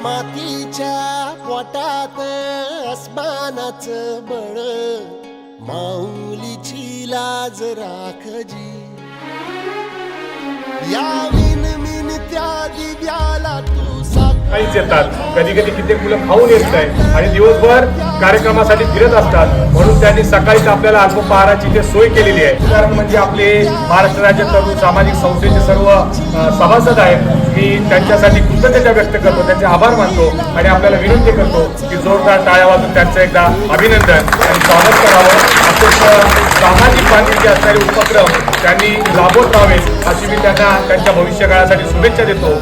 मातीच्या पोटात अस्मानाचं बळ, माऊलीची लाज राखजी. या मिनमिनत्या दिव्याला तू काहीच येतात, कधी कधी कित्येक मुलं खाऊन येत नाही आणि दिवसभर कार्यक्रमासाठी फिरत असतात. म्हणून त्यांनी सकाळीच आपल्याला अल्पपहाराची इथे सोय केलेली आहे. उदाहरण म्हणजे आपले महाराष्ट्र राज्य तरुण सामाजिक संस्थेचे सर्व सभासद आहेत. मी त्यांच्यासाठी कृतज्ञता व्यक्त करतो, त्यांचे आभार मानतो आणि आपल्याला विनंती करतो की जोरदार टाळ्या वाजून त्यांचं एकदा अभिनंदन आणि स्वागत करावं. असेच सामाजिक बांधिलकी असणारे उपक्रम त्यांनी राबवत राहावेत अशी मी त्यांना त्यांच्या भविष्यकाळासाठी शुभेच्छा देतो.